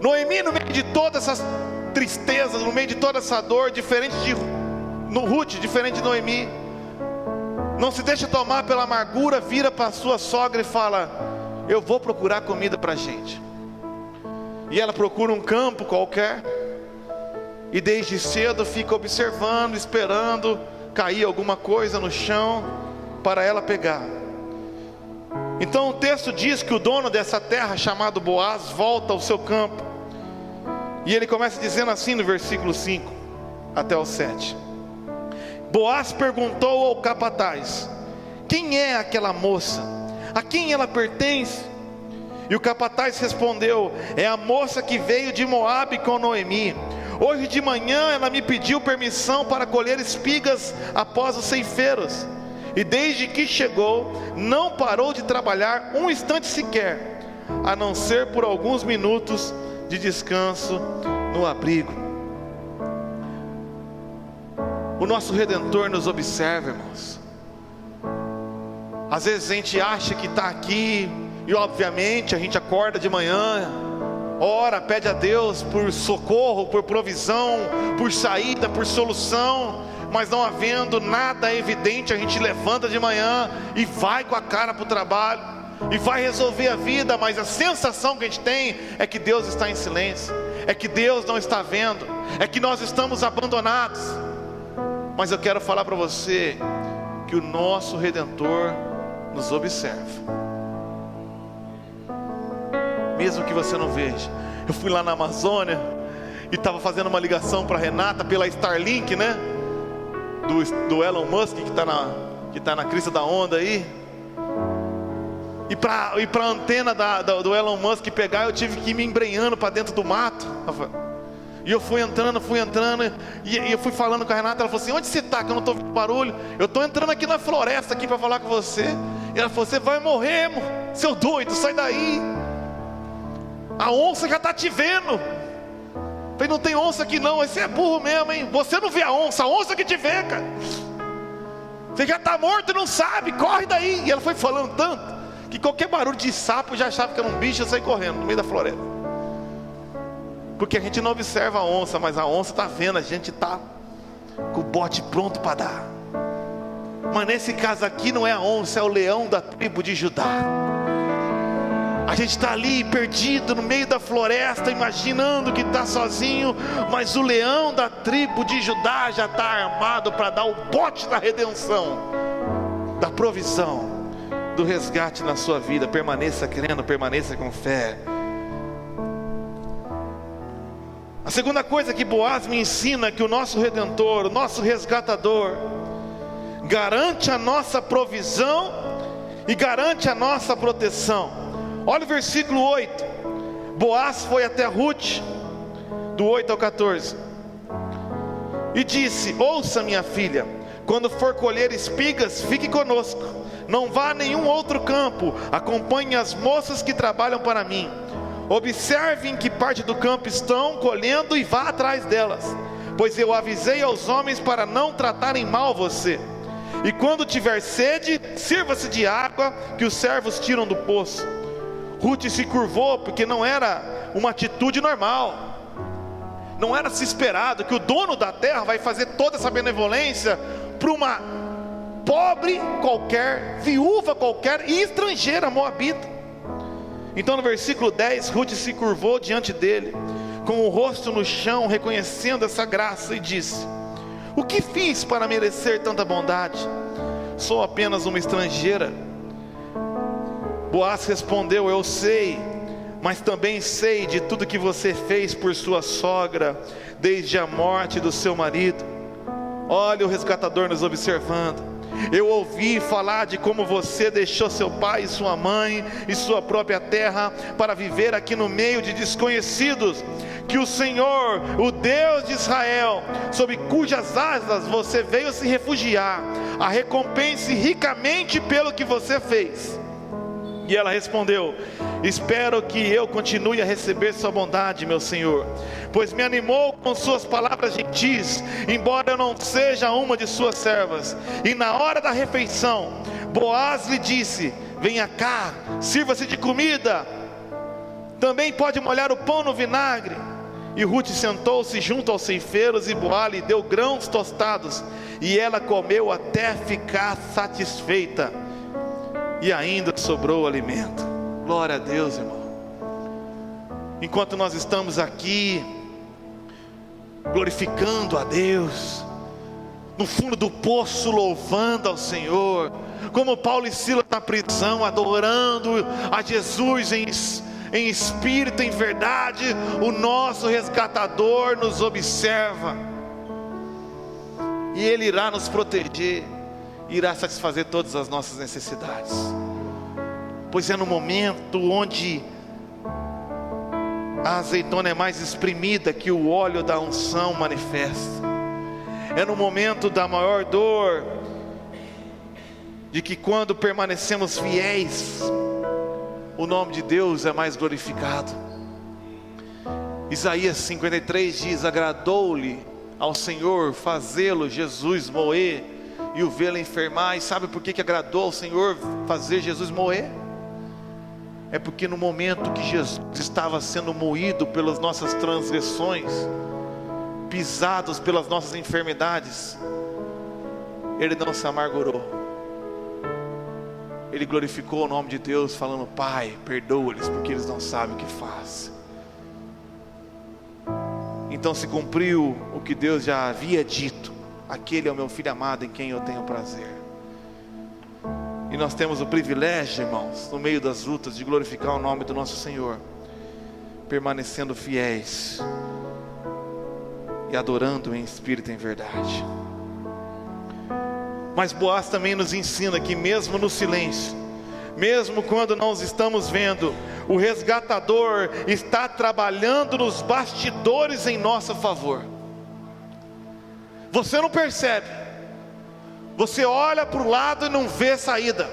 Noemi, no meio de todas essas tristezas, no meio de toda essa dor, diferente de Ruth, diferente de Noemi, não se deixa tomar pela amargura, vira para sua sogra e fala: eu vou procurar comida para a gente. E ela procura um campo qualquer, e desde cedo fica observando, esperando cair alguma coisa no chão para ela pegar. Então o texto diz que o dono dessa terra, chamado Boaz, volta ao seu campo, e ele começa dizendo assim no versículo 5 até o 7. Boaz perguntou ao capataz: quem é aquela moça? A quem ela pertence? E o capataz respondeu: é a moça que veio de Moabe com Noemi. Hoje de manhã ela me pediu permissão para colher espigas após os ceifeiros, e desde que chegou, não parou de trabalhar um instante sequer, a não ser por alguns minutos de descanso no abrigo. O nosso Redentor nos observa, irmãos. Às vezes a gente acha que está aqui, e obviamente a gente acorda de manhã, ora, pede a Deus por socorro, por provisão, por saída, por solução, mas não havendo nada evidente, a gente levanta de manhã e vai com a cara para o trabalho, e vai resolver a vida, mas a sensação que a gente tem é que Deus está em silêncio, é que Deus não está vendo, é que nós estamos abandonados. Mas eu quero falar para você que o nosso Redentor nos observa, mesmo que você não veja. Eu fui lá na Amazônia e estava fazendo uma ligação para Renata pela Starlink, né? Do Elon Musk, que está na crista da onda aí. E para a antena do Elon Musk pegar, eu tive que ir me embrenhando para dentro do mato. E eu fui entrando, e eu fui falando com a Renata. Ela falou assim: onde você está que eu não estou ouvindo barulho? Eu estou entrando aqui na floresta aqui para falar com você. E ela falou: você vai morrer, seu doido, sai daí. A onça já está te vendo. Eu falei: não tem onça aqui não, você é burro mesmo, hein? Você não vê a onça que te vê, cara. Você já está morto e não sabe, corre daí. E ela foi falando tanto, que qualquer barulho de sapo eu já achava que era um bicho, eu saí correndo no meio da floresta. Porque a gente não observa a onça, mas a onça está vendo, a gente está. com o bote pronto para dar. Mas nesse caso aqui não é a onça, é o leão da tribo de Judá. A gente está ali perdido no meio da floresta, imaginando que está sozinho, mas o leão da tribo de Judá já está armado para dar o bote da redenção, da provisão, do resgate na sua vida. Permaneça crendo, permaneça com fé. A segunda coisa que Boaz me ensina é que o nosso Redentor, o nosso resgatador, garante a nossa provisão e garante a nossa proteção. Olha o versículo 8. Boaz foi até Ruth, do 8 ao 14, e disse: ouça, minha filha, quando for colher espigas, fique conosco, não vá a nenhum outro campo, acompanhe as moças que trabalham para mim. Observe em que parte do campo estão colhendo e vá atrás delas, pois eu avisei aos homens para não tratarem mal você. E quando tiver sede, sirva-se de água que os servos tiram do poço. Ruth se curvou, porque não era uma atitude normal. Não era se esperado que o dono da terra vai fazer toda essa benevolência para uma pobre qualquer, viúva qualquer e estrangeira moabita. Então no versículo 10, Ruth se curvou diante dele, com o rosto no chão, reconhecendo essa graça, e disse: o que fiz para merecer tanta bondade? Sou apenas uma estrangeira. Boaz respondeu: eu sei, mas também sei de tudo que você fez por sua sogra, desde a morte do seu marido. Olha o resgatador nos observando. Eu ouvi falar de como você deixou seu pai e sua mãe e sua própria terra para viver aqui no meio de desconhecidos, que o Senhor, o Deus de Israel, sob cujas asas você veio se refugiar, a recompense ricamente pelo que você fez. E ela respondeu: espero que eu continue a receber sua bondade, meu senhor, pois me animou com suas palavras gentis, embora eu não seja uma de suas servas. E na hora da refeição, Boaz lhe disse: venha cá, sirva-se de comida, também pode molhar o pão no vinagre. E Ruth sentou-se junto aos ceifeiros, e Boaz lhe deu grãos tostados, e ela comeu até ficar satisfeita, e ainda sobrou alimento. Glória a Deus, irmão. Enquanto nós estamos aqui glorificando a Deus, no fundo do poço louvando ao Senhor, como Paulo e Silas na prisão, adorando a Jesus em espírito, em verdade, o nosso resgatador nos observa, e Ele irá nos proteger, irá satisfazer todas as nossas necessidades, pois é no momento onde a azeitona é mais espremida que o óleo da unção manifesta. É no momento da maior dor, de que quando permanecemos fiéis, o nome de Deus é mais glorificado. Isaías 53 diz: agradou-lhe ao Senhor fazê-lo, Jesus, moer e o vê-lo enfermar. E sabe por que agradou ao Senhor fazer Jesus moer? É porque no momento que Jesus estava sendo moído pelas nossas transgressões, pisados pelas nossas enfermidades, Ele não se amargurou. Ele glorificou o nome de Deus, falando: Pai, perdoa-lhes, porque eles não sabem o que fazem. Então se cumpriu o que Deus já havia dito: aquele é o meu filho amado, em quem eu tenho prazer. E nós temos o privilégio, irmãos, no meio das lutas, de glorificar o nome do nosso Senhor, permanecendo fiéis e adorando em espírito e em verdade. Mas Boaz também nos ensina que mesmo no silêncio, mesmo quando não os estamos vendo, o resgatador está trabalhando nos bastidores em nosso favor. Você não percebe, você olha para o lado e não vê saída,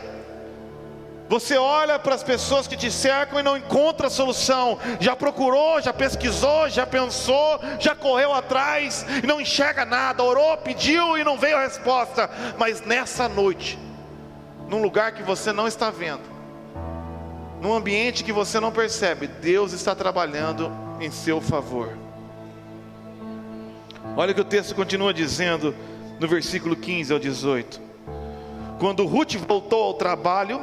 você olha para as pessoas que te cercam e não encontra solução. Já procurou, já pesquisou, já pensou, já correu atrás e não enxerga nada. Orou, pediu e não veio a resposta. Mas nessa noite, num lugar que você não está vendo, num ambiente que você não percebe, Deus está trabalhando em seu favor. Olha o que o texto continua dizendo no versículo 15 ao 18. Quando Ruth voltou ao trabalho,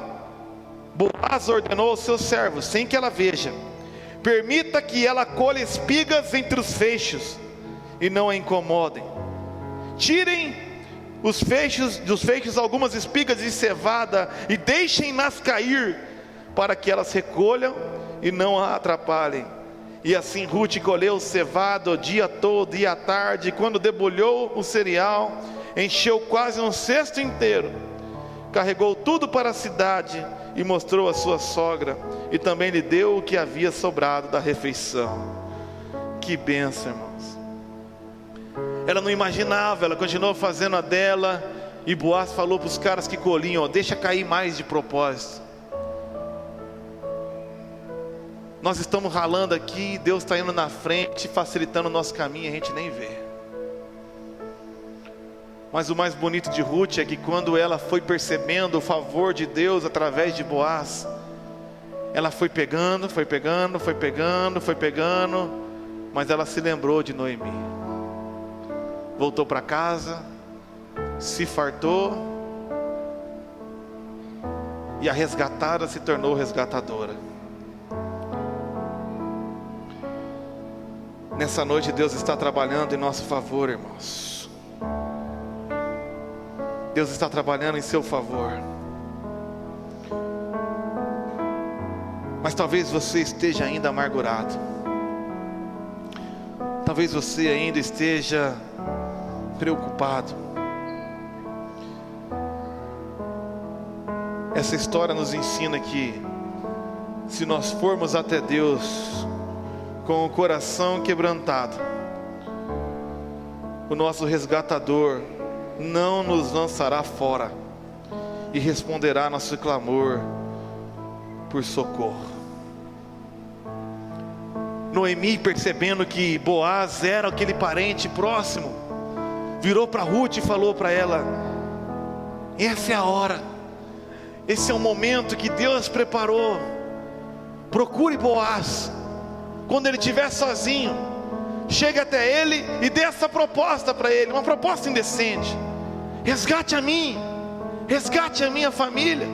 Boaz ordenou aos seus servos, sem que ela veja: permita que ela colha espigas entre os feixes e não a incomodem. Tirem dos feixes algumas espigas de cevada e deixem-nas cair, para que elas recolham e não a atrapalhem. E assim Ruth colheu cevada o dia todo e à tarde, e quando debulhou o cereal, encheu quase um cesto inteiro, carregou tudo para a cidade e mostrou a sua sogra, e também lhe deu o que havia sobrado da refeição. Que bênção, irmãos. Ela não imaginava, ela continuou fazendo a dela, e Boaz falou para os caras que colhiam: deixa cair mais de propósito. Nós estamos ralando aqui, Deus está indo na frente, facilitando o nosso caminho, a gente nem vê. Mas o mais bonito de Ruth é que quando ela foi percebendo o favor de Deus através de Boaz, ela foi pegando, mas ela se lembrou de Noemi. Voltou para casa, se fartou, e a resgatada se tornou resgatadora. Nessa noite Deus está trabalhando em nosso favor, irmãos. Deus está trabalhando em seu favor. Mas talvez você esteja ainda amargurado. Talvez você ainda esteja preocupado. Essa história nos ensina que, se nós formos até Deus com o coração quebrantado, o nosso resgatador não nos lançará fora e responderá nosso clamor por socorro. Noemi, percebendo que Boaz era aquele parente próximo, virou para Ruth e falou para ela: essa é a hora, esse é o momento que Deus preparou. Procure Boaz, quando ele estiver sozinho, chegue até ele e dê essa proposta para ele, uma proposta indecente: resgate a mim, resgate a minha família.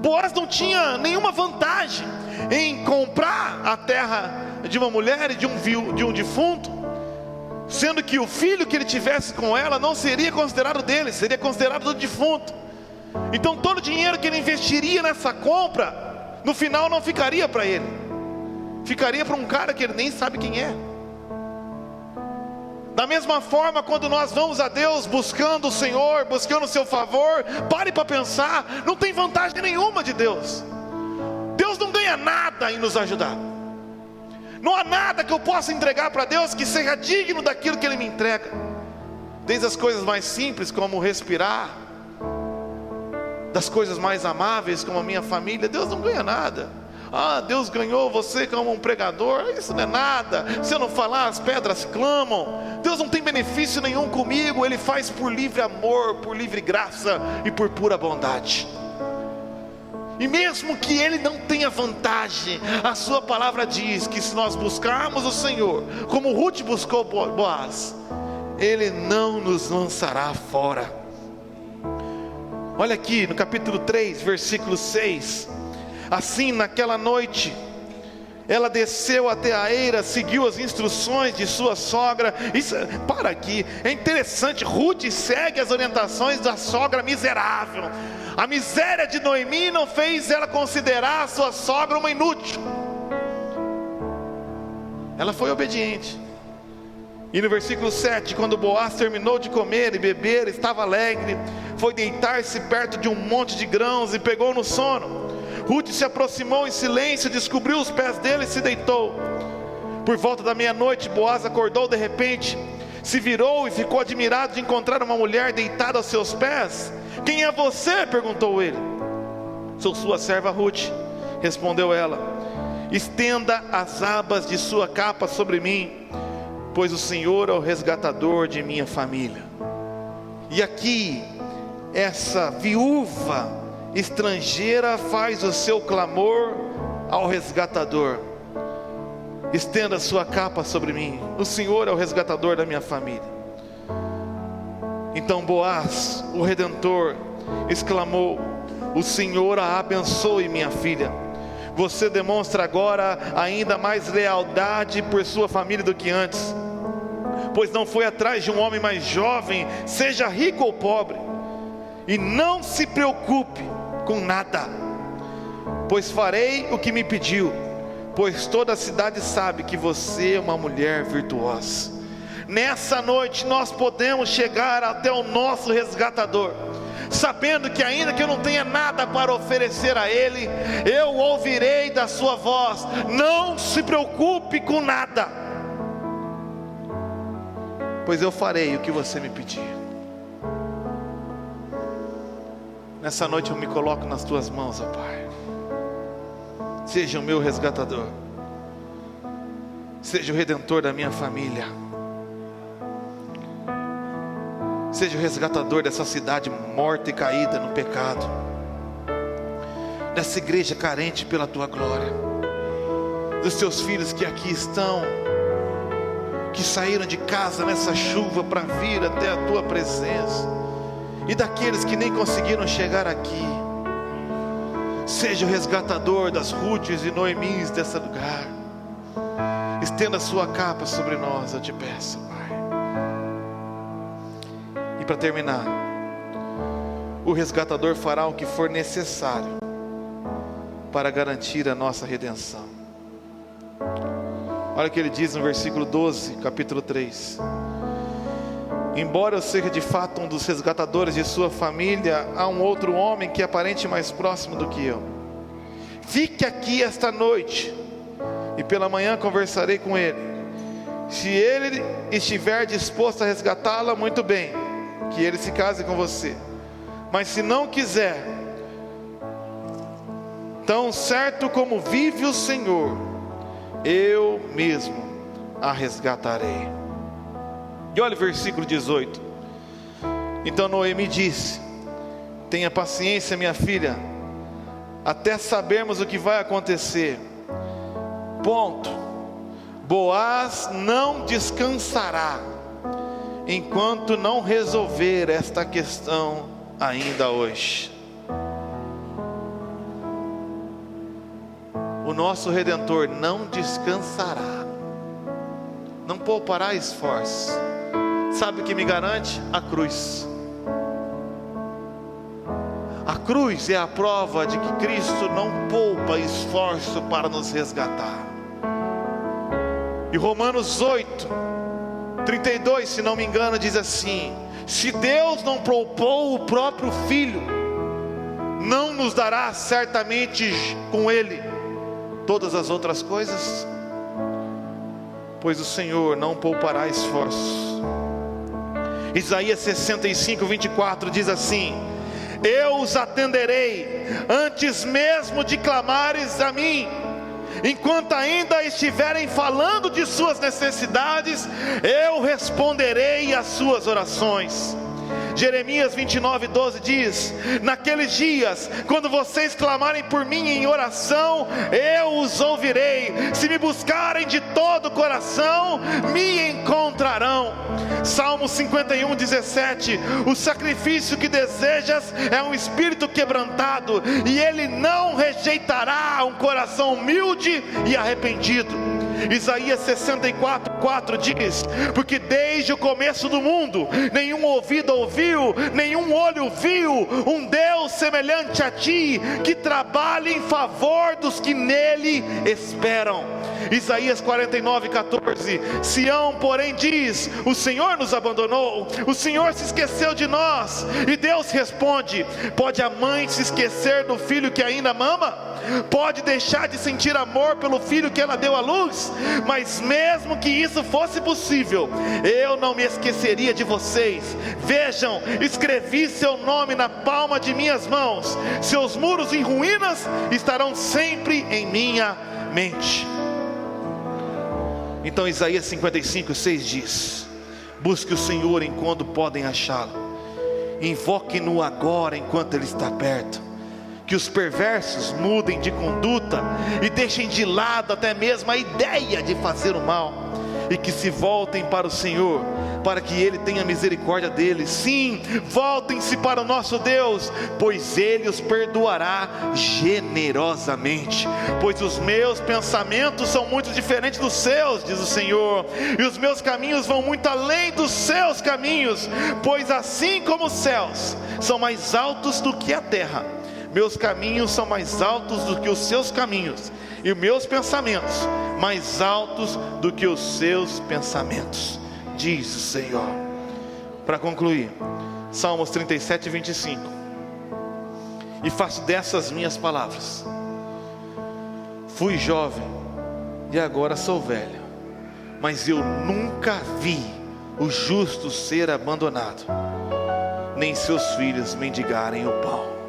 Boaz não tinha nenhuma vantagem em comprar a terra de uma mulher e de um defunto, sendo que o filho que ele tivesse com ela não seria considerado dele, seria considerado do defunto. Então todo o dinheiro que ele investiria nessa compra, no final não ficaria para ele, ficaria para um cara que ele nem sabe quem é. Da mesma forma, quando nós vamos a Deus buscando o Senhor, buscando o seu favor, pare para pensar, não tem vantagem nenhuma de Deus. Deus não ganha nada em nos ajudar. Não há nada que eu possa entregar para Deus que seja digno daquilo que Ele me entrega. Desde as coisas mais simples, como respirar, das coisas mais amáveis, como a minha família, Deus não ganha nada. Ah, Deus ganhou você como um pregador, isso não é nada. Se eu não falar, as pedras clamam. Deus não tem benefício nenhum comigo. Ele faz por livre amor, por livre graça e por pura bondade. E mesmo que Ele não tenha vantagem, a sua palavra diz que se nós buscarmos o Senhor, como Ruth buscou Boaz, Ele não nos lançará fora. Olha aqui no capítulo 3, versículo 6. Assim, naquela noite, ela desceu até a eira, seguiu as instruções de sua sogra. Para aqui, é interessante, Ruth segue as orientações da sogra miserável. A miséria de Noemi não fez ela considerar a sua sogra uma inútil. Ela foi obediente. E no versículo 7, quando Boaz terminou de comer e beber, estava alegre, foi deitar-se perto de um monte de grãos e pegou no sono. Ruth se aproximou em silêncio, descobriu os pés dele e se deitou. Por volta da meia-noite, Boaz acordou de repente, se virou e ficou admirado de encontrar uma mulher deitada aos seus pés. Quem é você? Perguntou ele. Sou sua serva Ruth, respondeu ela. Estenda as abas de sua capa sobre mim, pois o Senhor é o resgatador de minha família. E aqui, essa viúva estrangeira faz o seu clamor ao resgatador. estenda a sua capa sobre mim. O Senhor é o resgatador da minha família. Então Boaz, o Redentor, exclamou: o Senhor a abençoe, minha filha. Você demonstra agora ainda mais lealdade por sua família do que antes, pois não foi atrás de um homem mais jovem, seja rico ou pobre. E não se preocupe com nada, pois farei o que me pediu, pois toda a cidade sabe que você é uma mulher virtuosa. Nessa noite nós podemos chegar até o nosso resgatador, sabendo que ainda que eu não tenha nada para oferecer a Ele, eu ouvirei da sua voz: não se preocupe com nada, pois eu farei o que você me pedir. Nessa noite eu me coloco nas tuas mãos, ó Pai. Seja o meu resgatador, seja o redentor da minha família, seja o resgatador dessa cidade morta e caída no pecado, dessa igreja carente pela tua glória, dos teus filhos que aqui estão, que saíram de casa nessa chuva para vir até a tua presença, e daqueles que nem conseguiram chegar aqui. Seja o resgatador das Rutes e Noemis desse lugar. Estenda a sua capa sobre nós, eu te peço, Pai. E para terminar, o resgatador fará o que for necessário para garantir a nossa redenção. Olha o que ele diz no versículo 12, capítulo 3. Embora eu seja de fato um dos resgatadores de sua família, há um outro homem que é aparente mais próximo do que eu. Fique aqui esta noite, e pela manhã conversarei com ele. Se ele estiver disposto a resgatá-la, muito bem, que ele se case com você. Mas se não quiser, tão certo como vive o Senhor, eu mesmo a resgatarei. E olha o versículo 18. Então Noemi disse: tenha paciência, minha filha, até sabermos o que vai acontecer. Ponto. Boaz não descansará enquanto não resolver esta questão ainda hoje. O nosso Redentor não descansará, não poupará esforço. Sabe o que me garante? A cruz. A cruz é a prova de que Cristo não poupa esforço para nos resgatar. E Romanos 8:32, se não me engano, diz assim: se Deus não poupou o próprio Filho, não nos dará certamente com Ele todas as outras coisas? Pois o Senhor não poupará esforço. Isaías 65:24 diz assim: eu os atenderei antes mesmo de clamares a mim. Enquanto ainda estiverem falando de suas necessidades, eu responderei às suas orações. Jeremias 29:12 diz: naqueles dias, quando vocês clamarem por mim em oração, eu os ouvirei. Se me buscarem de todo o coração, me encontrarão. Salmo 51:17: o sacrifício que desejas é um espírito quebrantado, e ele não rejeitará um coração humilde e arrependido. Isaías 64:4 diz: porque desde o começo do mundo, nenhum ouvido ouviu, nenhum olho viu um Deus semelhante a ti, que trabalha em favor dos que nele esperam. Isaías 49:14: Sião, porém, diz: o Senhor nos abandonou, o Senhor se esqueceu de nós. E Deus responde: pode a mãe se esquecer do filho que ainda mama? Pode deixar de sentir amor pelo filho que ela deu à luz? Mas mesmo que isso fosse possível, eu não me esqueceria de vocês. Vejam, escrevi seu nome na palma de minhas mãos. Seus muros em ruínas estarão sempre em minha mente. Então Isaías 55:6 diz: busque o Senhor enquanto podem achá-lo, invoque-no agora enquanto ele está perto. que os perversos mudem de conduta e deixem de lado até mesmo a ideia de fazer o mal, e que se voltem para o Senhor, para que Ele tenha misericórdia deles. Sim, voltem-se para o nosso Deus, pois Ele os perdoará generosamente. Pois os meus pensamentos são muito diferentes dos seus, diz o Senhor, e os meus caminhos vão muito além dos seus caminhos. Pois assim como os céus são mais altos do que a terra, meus caminhos são mais altos do que os seus caminhos, e meus pensamentos mais altos do que os seus pensamentos, diz o Senhor. Para concluir, Salmos 37, 25. E faço dessas minhas palavras: fui jovem e agora sou velho, mas eu nunca vi o justo ser abandonado, nem seus filhos mendigarem o pão.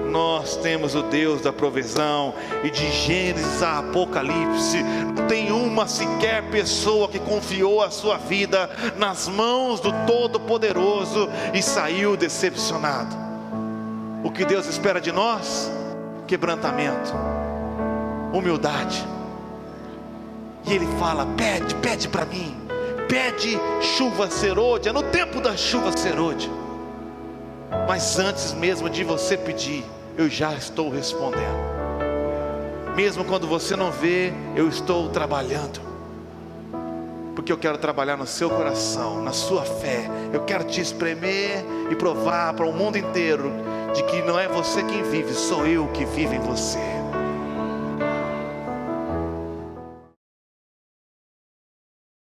Nós temos o Deus da provisão, e de Gênesis a Apocalipse, não tem uma sequer pessoa que confiou a sua vida nas mãos do Todo-Poderoso e saiu decepcionado. O que Deus espera de nós? Quebrantamento, humildade. E Ele fala: pede para mim, pede chuva serôdia, no tempo da chuva serôdia. Mas antes mesmo de você pedir, eu já estou respondendo. Mesmo quando você não vê, eu estou trabalhando, porque eu quero trabalhar no seu coração, na sua fé. Eu quero te espremer e provar para o mundo inteiro de que não é você quem vive, sou eu que vivo em você.